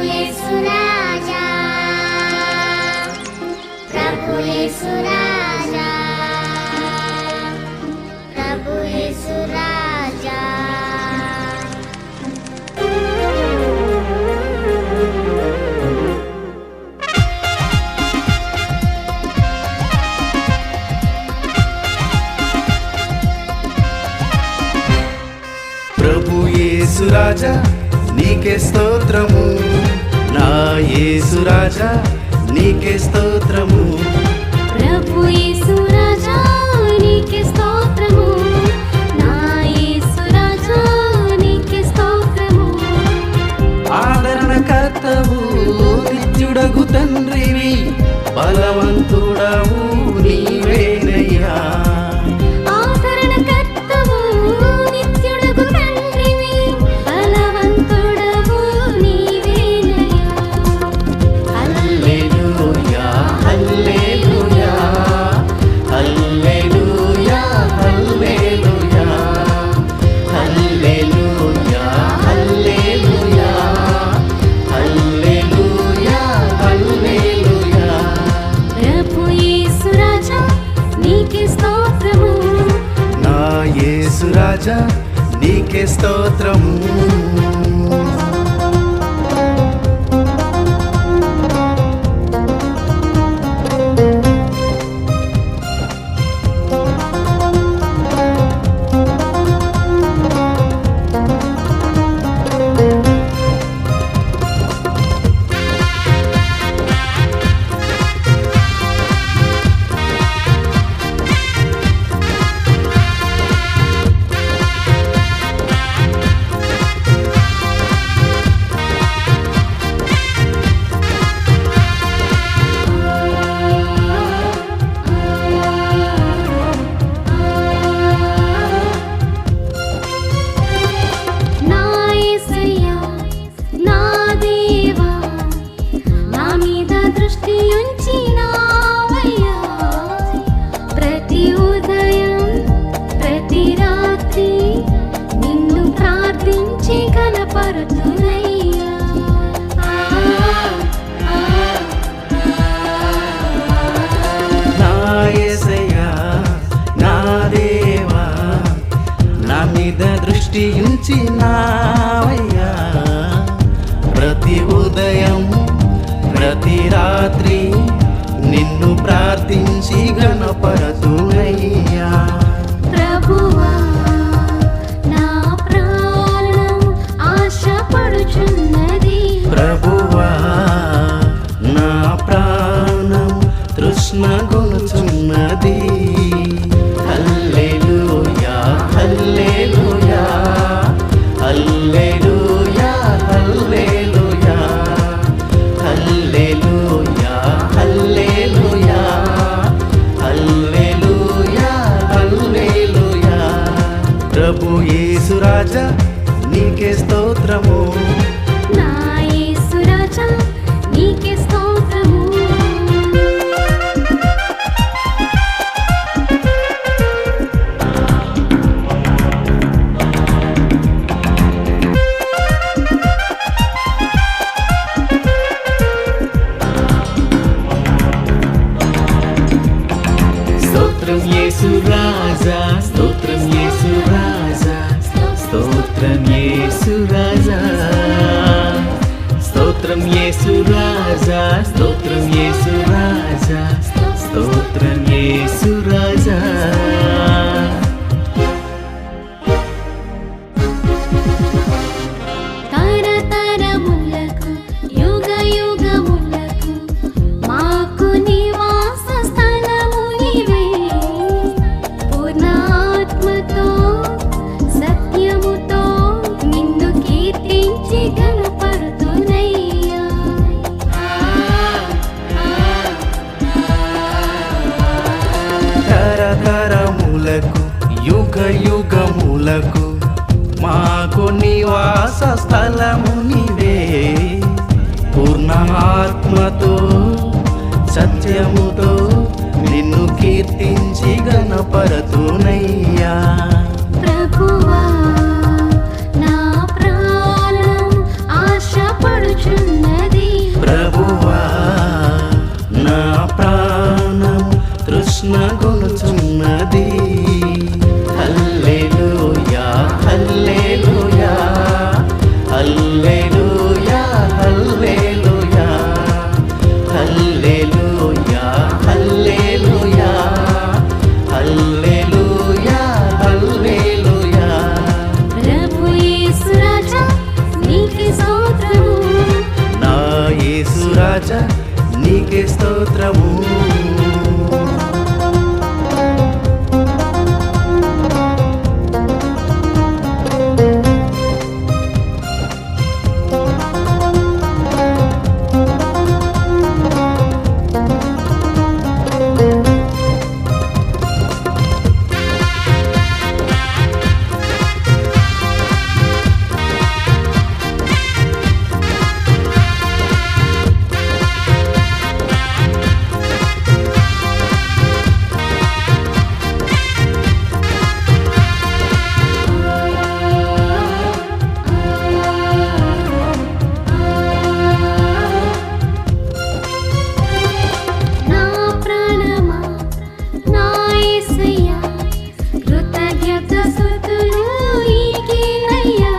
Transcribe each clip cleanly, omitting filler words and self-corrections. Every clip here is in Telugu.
యేసు రాజా, ప్రభు యేసు రాజా, ప్రభు యేసు రాజా. ప్రభు యేసు రాజా నీకే స్తోత్రము, నా యేసు రాజా నీకే స్తోత్రము. ప్రభు యేసు రాజా నీకే స్తోత్రము, నా యేసు రాజా నీకే స్తోత్రము. ఆదరణకర్తవు నిత్యుడగు తండ్రివి, బలవంతుడవు నీవేనయ్యా. యేసు రాజా నీకే స్తోత్రము. దృష్టి ఉంచినావయ్యా, ప్రతి ఉదయం ప్రతి రాత్రి నిన్ను ప్రార్థించి గణపరతునయ్యా. ప్రభువా నా ప్రాణం ఆశపడుచున్నది, ప్రభువా నా ప్రాణం తృష్ణగొనుచున్నది. హల్లెలూయా హల్లెలూయా హల్లెలూయా హల్లెలూయా హల్లెలూయా హల్లెలూయా హల్లెలూయా హల్లెలూయా. ప్రభు యేసు రాజా నీకే స్తోత్రము, నా యేసు రాజా నీకే స్తోత్రము. స్తోత్రం యేసు రాజా, స్తోత్రం యేసు రాజా, స్తోత్రం యేసు రాజా, స్తోత్రం యేసు రాజా, స్తోత్రం యేసు రాజా, స్తోత్రం యేసు రాజా. తరతరములకు యుగ యుగములకు మాకు నివాస స్థలము నీవే, పూర్ణ ఆత్మతో సత్యముతో నిన్ను కీర్తించి గణపడుతున్నయ్యా. తరతరములకు యుగ యుగములకు మాకు నివాస స్థలము నీవే, పూర్ణ ఆత్మతో సత్యముతో నిన్ను కీర్తించి గణపరతునయ్యా. ప్రభువా నా ప్రాణం ఆశపడుచున్నది, తృష్ణ గొలుచున్నది. హల్లెలూయా హల్లెలూయా హల్లెలూయా హల్లెలూయా హల్లెలూయా హల్లెలూయా హల్లెలూయా హల్లెలూయా. ప్రభు యేసు రాజా నీకే స్తోత్రము, నా యేసు రాజా నీకే స్తోత్రము. నా ప్రాణమా నా యేసయ్యా కృతజ్ఞత స్తుతులు నీకేనయ్యా.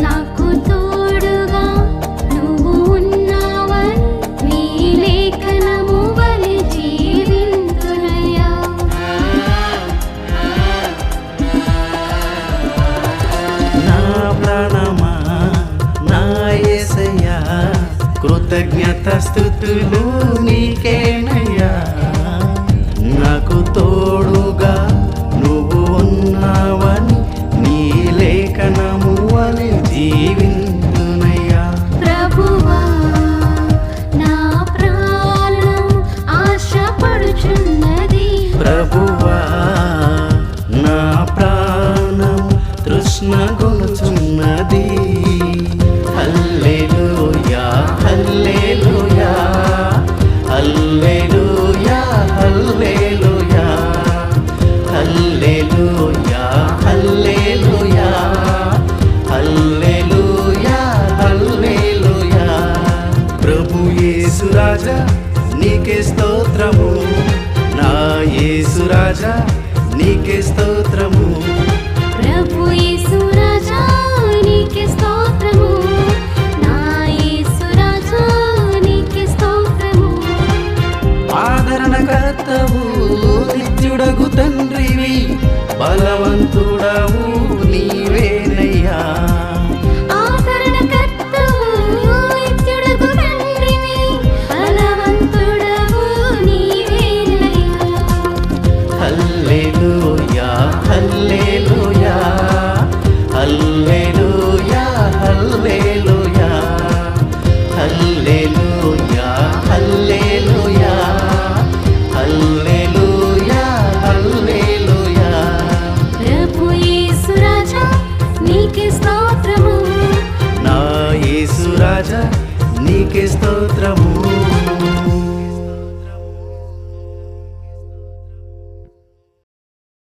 నాకు తోడుగా నువ్వు ఉన్నావని నీ లేఖనము వలె జీవింతునయ్యా. నా ప్రాణమా నా యేసయ్యా కృతజ్ఞత స్తుతులు నీకేనయ్యా. నాకు తోడుగా నువ్వు ఉన్నావని నీ లేఖనము వలె జీవింతునయ్యా. ప్రభువా నా ప్రాణం ఆశపడుచున్నది, ప్రభువా నా ప్రాణం తృష్ణ గొలుచున్నది. హల్లెలూయా హల్లెలూయా హల్లెలూయా హల్లెలూయా హల్లెలూయా హల్లెలూయా హల్లెలూయా హల్లెలూయా. ప్రభు యేసు రాజా నీకే స్తోత్రము, నా యేసు రాజా నీకే స్తోత్రము. ప్రభు యేసు రాజా నీకే స్తోత్రము, నా యేసు రాజా నీకే స్తోత్రము. ఆదరణకర్తవు నిత్యుడగు తండ్రివి, బలవంతుడవు నీవేనయ్యా. ఆదరణకర్తవు నిత్యుడగు తండ్రివి, బలవంతుడవు నీవేనయ్యా. హల్లెలూయా హల్లెలూయా హల్లెలూయా హల్లెలూయా హల్లెలూయా హల్లెలూయా హల్లెలూయా హల్లెలూయా. ప్రభు యేసు రాజా నీకే స్తోత్రము, నా యేసు రాజా నీకే స్తోత్రము.